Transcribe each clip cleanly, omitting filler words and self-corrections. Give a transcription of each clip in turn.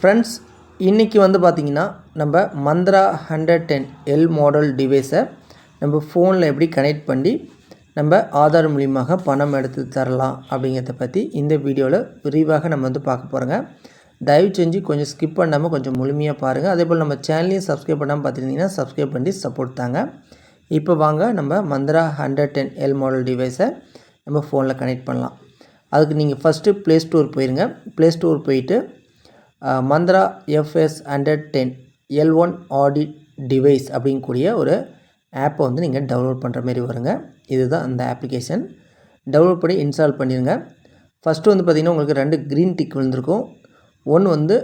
Friends, இன்றைக்கி வந்து பார்த்திங்கன்னா நம்ம மந்த்ரா 110L மாடல் டிவைஸை நம்ம ஃபோனில் எப்படி கனெக்ட் பண்ணி நம்ம ஆதார் மூலியமாக பணம் எடுத்து தரலாம் அப்படிங்கிறத பற்றி இந்த வீடியோவில் விரிவாக நம்ம வந்து பார்க்க போகிறோங்க. தயவு செஞ்சு கொஞ்சம் ஸ்கிப் பண்ணாமல் கொஞ்சம் முழுமையாக பாருங்கள். அதேபோல் நம்ம சேனலையும் சப்ஸ்கிரைப் பண்ணாமல் பார்த்துருந்தீங்கன்னா சப்ஸ்கிரைப் பண்ணி சப்போர்ட் தாங்க. இப்போ வாங்க நம்ம மந்த்ரா 110L மாடல் டிவைஸை நம்ம ஃபோனில் கனெக்ட் பண்ணலாம். அதுக்கு நீங்கள் ஃபஸ்ட்டு ப்ளே ஸ்டோர் போயிருங்க. ப்ளே ஸ்டோர் போயிட்டு Mantra FS 110 L1 audit device அப்படிங்கக்கூடிய ஒரு ஆப்பை வந்து நீங்கள் டவுன்லோட் பண்ணுற மாதிரி வருங்க. இதுதான் அந்த அப்ளிகேஷன். டவுன்லோட் பண்ணி இன்ஸ்டால் பண்ணிடுங்க. ஃபஸ்ட்டு வந்து பார்த்திங்கன்னா உங்களுக்கு 2 க்ரீன் டிக் விழுந்திருக்கும். ஒன்று வந்து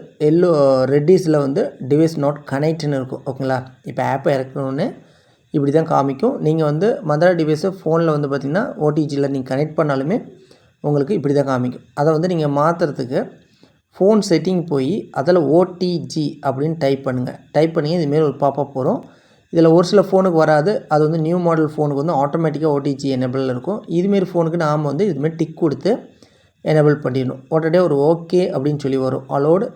ரெட்டிஸில் வந்து டிவைஸ் நாட் கனெக்ட்னு இருக்கும். ஓகேங்களா? இப்போ ஆப்பை இறக்கணுன்னு இப்படி தான் காமிக்கும். நீங்கள் வந்து மந்த்ரா டிவைஸை ஃபோனில் வந்து பார்த்திங்கன்னா ஓடிஜியில் நீங்கள் கனெக்ட் பண்ணாலுமே உங்களுக்கு இப்படி தான் காமிக்கும். அதை வந்து நீங்கள் மாற்றுறதுக்கு ஃபோன் செட்டிங் போய் அதில் ஓடிஜி அப்படின்னு டைப் பண்ணுங்கள். டைப் பண்ணி இதுமாரி ஒரு பாப்பப் வரும். இதில் ஒரு சில ஃபோனுக்கு வராது. அது வந்து நியூ மாடல் ஃபோனுக்கு வந்து ஆட்டோமேட்டிக்காக ஓடிஜி எனேபிள் இருக்கும். இதுமாரி ஃபோனுக்கு நாம் வந்து இதுமாரி டிக் கொடுத்து எனேபிள் பண்ணிடணும். உடனே ஒரு ஓகே அப்படின்னு சொல்லி வரும். அலோடு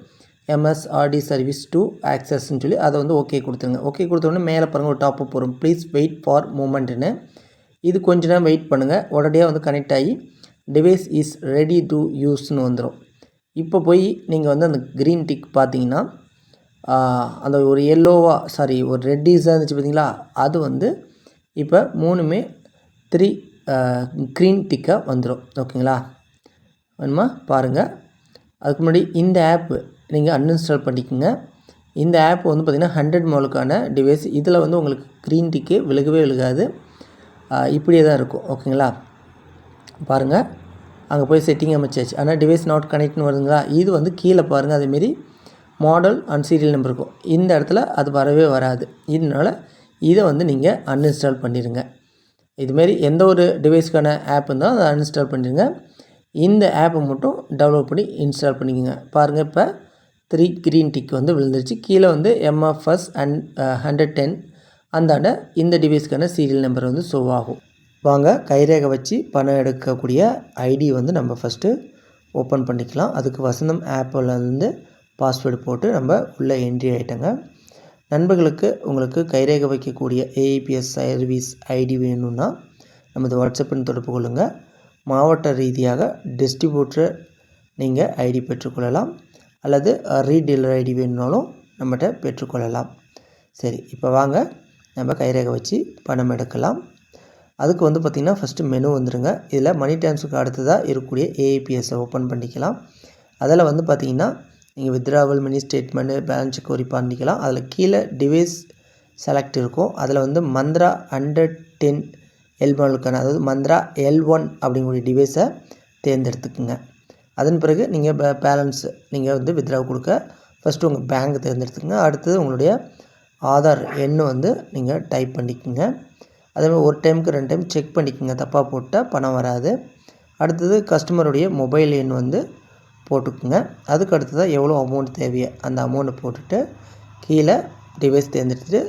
MSRD சர்வீஸ் டு ஆக்சஸ்ன்னு சொல்லி அதை வந்து ஓகே கொடுத்துருங்க. ஓகே கொடுத்தோடனே மேலே பாருங்கள் ஒரு டாப்அப் வரும். ப்ளீஸ் வெயிட் ஃபார் மூமெண்ட்டுன்னு. இது கொஞ்ச நேரம் வெயிட் பண்ணுங்கள். உடனே வந்து கனெக்ட் ஆகி டிவைஸ் இஸ் ரெடி டு யூஸ்ன்னு வந்துடும். இப்போ போய் நீங்கள் வந்து அந்த க்ரீன் டிக் பார்த்தீங்கன்னா அந்த ஒரு ஒரு ரெட்டிஸாக இருந்துச்சு பார்த்தீங்களா, அது வந்து இப்போ 3மே 3 க்ரீன் டிக்காக வந்துடும். ஓகேங்களா? வேணுமா பாருங்கள். அதுக்கு முன்னாடி இந்த ஆப்பு நீங்கள் அன்இன்ஸ்டால் பண்ணிக்கோங்க. இந்த ஆப் வந்து பார்த்திங்கன்னா 100 மாடலுக்கான டிவைஸ். இதில் வந்து உங்களுக்கு க்ரீன் டிக்கு விழுகாது. இப்படியே தான் இருக்கும். ஓகேங்களா? பாருங்கள், அங்கே போய் செட்டிங் அமைச்சாச்சு. ஆனால் டிவைஸ் நாட் கனெக்ட்னு வருதுங்களா, இது வந்து கீழே பாருங்கள். அதேமாரி மாடல் அண்ட் சீரியல் நம்பர் இருக்கும். இந்த இடத்துல அது வரவே வராது. இதனால் இதை வந்து நீங்கள் அன்இன்ஸ்டால் பண்ணிடுங்க. இதுமாரி எந்த ஒரு டிவைஸ்க்கான ஆப் இருந்தாலும் அதை அன்இன்ஸ்டால் பண்ணிடுங்க. இந்த ஆப்பை மட்டும் டவுன்லோட் பண்ணி இன்ஸ்டால் பண்ணிக்கோங்க. பாருங்கள், இப்போ 3 க்ரீன் டிக் வந்து விழுந்துருச்சு. கீழே வந்து MFS and 110 அந்தாண்ட இந்த டிவைஸ்க்கான சீரியல் நம்பர் வந்து ஷோ ஆகும். வாங்க, கைரேகை வச்சு பணம் எடுக்கக்கூடிய ஐடி வந்து நம்ம ஃபஸ்ட்டு ஓப்பன் பண்ணிக்கலாம். அதுக்கு வசந்தம் ஆப்பில் வந்து பாஸ்வேர்டு போட்டு நம்ம உள்ளே என்ட்ரி ஆகிட்டோங்க. நண்பர்களுக்கு உங்களுக்கு கைரேகை வைக்கக்கூடிய AIPS சர்வீஸ் ஐடி வேணும்னா நமது வாட்ஸ்அப்பின் தொடர்பு கொள்ளுங்கள். மாவட்ட ரீதியாக டிஸ்ட்ரிபியூட்டர் நீங்கள் ஐடி பெற்றுக்கொள்ளலாம், அல்லது ரீடீலர் ஐடி வேணுனாலும் நம்மகிட்ட பெற்றுக்கொள்ளலாம். சரி, இப்போ வாங்க நம்ம கைரேகை வச்சு பணம் எடுக்கலாம். அதுக்கு வந்து பார்த்திங்கன்னா ஃபஸ்ட்டு மெனு வந்துடுங்க. இதில் மணி ட்ரான்ஸ்ஃபருக்கு அடுத்ததாக இருக்கக்கூடிய AIPSஐ ஓப்பன் பண்ணிக்கலாம். அதில் வந்து பார்த்திங்கன்னா நீங்கள் withdrawal, mini statement, balance check வரி பண்ணிக்கலாம். அதில் கீழே டிவைஸ் செலக்ட் இருக்கும். அதில் வந்து மந்த்ரா 110L மாடலுக்கான, அதாவது மந்த்ரா L1 அப்படிங்கக்கூடிய டிவைஸை தேர்ந்தெடுத்துக்குங்க. அதன் பிறகு நீங்கள் பேலன்ஸ் நீங்கள் வந்து வித்ட்ரா கொடுக்க ஃபஸ்ட்டு உங்கள் பேங்க் தேர்ந்தெடுத்துக்குங்க. அடுத்தது உங்களுடைய ஆதார் எண்ணை வந்து நீங்கள் டைப் பண்ணிக்கோங்க. அதேமாதிரி ஒரு டைமுக்கு 2 டைம் செக் பண்ணிக்கோங்க. தப்பாக போட்டால் பணம் வராது. அடுத்தது கஸ்டமருடைய மொபைல் எண் வந்து போட்டுக்குங்க. அதுக்கு அடுத்ததாக எவ்வளோ அமௌண்ட் தேவையோ அந்த அமௌண்ட்டை போட்டுட்டு கீழே டிவைஸ் தேர்ந்தெடுத்துட்டு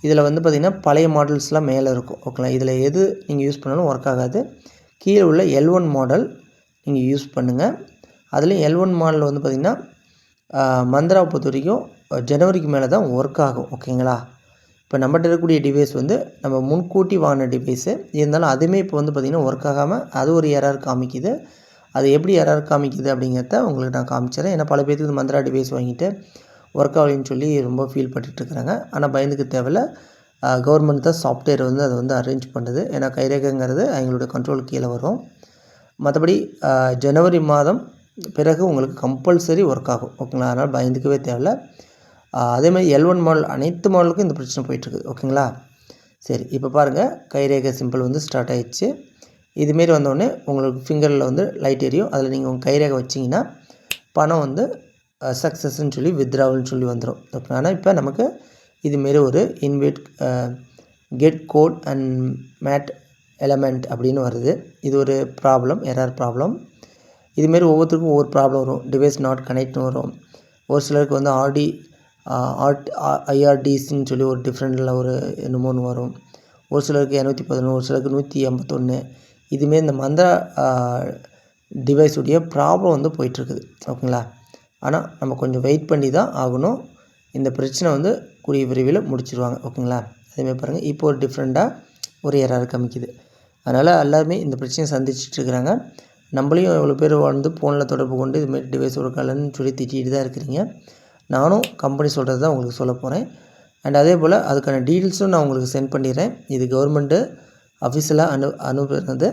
இதில் வந்து பார்த்திங்கன்னா பழைய மாடல்ஸ்லாம் மேலே இருக்கும். ஓகேங்களா? இதில் எது நீங்கள் யூஸ் பண்ணாலும் ஒர்க் ஆகாது. கீழே உள்ள L1 மாடல் நீங்கள் யூஸ் பண்ணுங்கள். அதுலேயும் L1 மாடல் வந்து பார்த்திங்கன்னா மந்த்ராவை பொறுத்த வரைக்கும் ஜனவரிக்கு மேலே தான் ஒர்க் ஆகும். ஓகேங்களா? இப்போ நம்மகிட்ட இருக்கக்கூடிய டிவைஸ் வந்து நம்ம முன்கூட்டி வாங்கின டிவைஸு. இருந்தாலும் அதுவுமே இப்போ வந்து பார்த்திங்கன்னா ஒர்க் ஆகாமல் அது ஒரு எரர் காமிக்குது. அது எப்படி எரர் காமிக்குது அப்படிங்கிறத உங்களுக்கு நான் காமிச்சிடறேன். ஏன்னா பல பேருக்கு மந்த்ரா டிவைஸ் வாங்கிட்டு ஒர்க் ஆகலைன்னு சொல்லி ரொம்ப ஃபீல் பண்ணிட்டுருக்குறாங்க. ஆனால் பயந்துக்கு தேவையில்ல. கவர்மெண்ட் தான் சாஃப்ட்வேர் வந்து அதை வந்து அரேஞ்ச் பண்ணுது. ஏன்னா கைரேகைங்கிறது அவங்களோட கண்ட்ரோல் கீழே வரும். மற்றபடி ஜனவரி மாதம் பிறகு உங்களுக்கு கம்பல்சரி ஒர்க் ஆகும். ஓகேங்களா? அதனால் பயந்துக்கவே தேவையில்ல. அதேமாதிரி L1 மாடல் அனைத்து மாடலுக்கும் இந்த பிரச்சனை போயிட்டுருக்குது. ஓகேங்களா? சரி, இப்போ பாருங்கள், கைரேகை சிம்பிள் வந்து ஸ்டார்ட் ஆகிடுச்சு. இதுமாரி வந்தோடனே உங்களுக்கு ஃபிங்கரில் வந்து லைட் எரியும். அதில் நீங்கள் உங்கள் கைரேகை வச்சிங்கன்னா பணம் வந்து சக்ஸஸ்ன்னு சொல்லி வித்ட்ராவல்னு சொல்லி வந்துடும். ஓகே, ஆனால் இப்போ நமக்கு இதுமாரி ஒரு invite get code and made element அப்படின்னு வருது. இது ஒரு ப்ராப்ளம், எரர் ப்ராப்ளம். இதுமாரி ஒவ்வொருத்தருக்கும் ஒவ்வொரு ப்ராப்ளம் வரும். டிவைஸ் நாட் கனெக்ட்னு வரும். ஒரு சிலருக்கு வந்து IRDஸ்ன்னு சொல்லி ஒரு டிஃப்ரெண்டில் ஒரு என்னமோன்னு வரும். ஒரு சிலருக்கு 211, ஒரு சிலருக்கு 181. இதுமாரி இந்த மந்த்ரா டிவைஸுடைய ப்ராப்ளம் வந்து போயிட்டுருக்குது. ஓகேங்களா? ஆனால் நம்ம கொஞ்சம் வெயிட் பண்ணி தான் ஆகணும். இந்த பிரச்சனை வந்து கூடிய விரைவில் முடிச்சிடுவாங்க. ஓகேங்களா? அதேமாதிரி பாருங்கள், இப்போ ஒரு டிஃப்ரெண்ட்டாக ஒரு எரர் காமிக்குது. அதனால் எல்லாருமே இந்த பிரச்சனையை சந்திச்சிட்ருக்குறாங்க. நம்மளையும் எவ்வளோ பேர் வந்து ஃபோனில் தொடர்பு கொண்டு இதுமாரி டிவைஸ் ஒர்க் ஆகலன்னு சொல்லி திட்டிகிட்டு தான் இருக்கிறீங்க. நானும் கம்பெனி சொல்கிறது தான் உங்களுக்கு சொல்ல போகிறேன். அண்ட் அதே போல் அதுக்கான டீட்டெயில்ஸும் நான் உங்களுக்கு சென்ட் பண்ணிடுறேன். இது கவர்மெண்ட்டு அஃபிஷியலாக அனுப்புனது.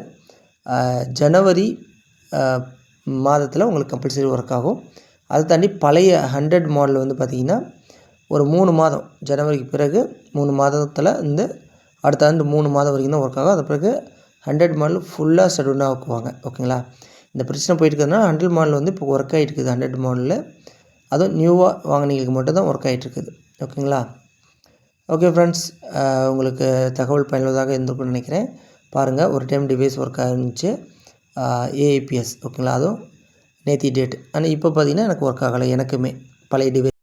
ஜனவரி மாதத்தில் உங்களுக்கு கம்பல்சரி ஒர்க் ஆகும். அதை தாண்டி பழைய 100 மாடல் வந்து பார்த்திங்கன்னா ஒரு 3 மாதம், ஜனவரிக்கு பிறகு 3 மாதத்தில் இருந்து அடுத்த ஆண்டு 3 மாதம் வரைக்கும் தான் ஒர்க் ஆகும். அது பிறகு 100 மாடல் ஃபுல்லாக ஷட் ஆக்குவாங்க. ஓகேங்களா? இந்த பிரச்சனை போயிட்டுருக்கிறதுனால 100 மாடல் வந்து இப்போ ஒர்க் ஆகிட்டு இருக்குது. 100 மாடலில் அதுவும் நியூவாக வாங்கினீங்களுக்கு மட்டும் தான் ஒர்க் ஆகிட்டுருக்குது. ஓகேங்களா? ஓகே ஃப்ரெண்ட்ஸ், உங்களுக்கு தகவல் பயனுள்ளதாக இருந்திருக்கும்னு நினைக்கிறேன். பாருங்கள், ஒரு டைம் டிவைஸ் ஒர்க் ஆகிருந்துச்சு, ஏஐபிஎஸ். ஓகேங்களா? அதுவும் நேற்று டேட். ஆனால் இப்போ பார்த்திங்கன்னா எனக்கு ஒர்க் ஆகலை. எனக்குமே பழைய டிவைஸ்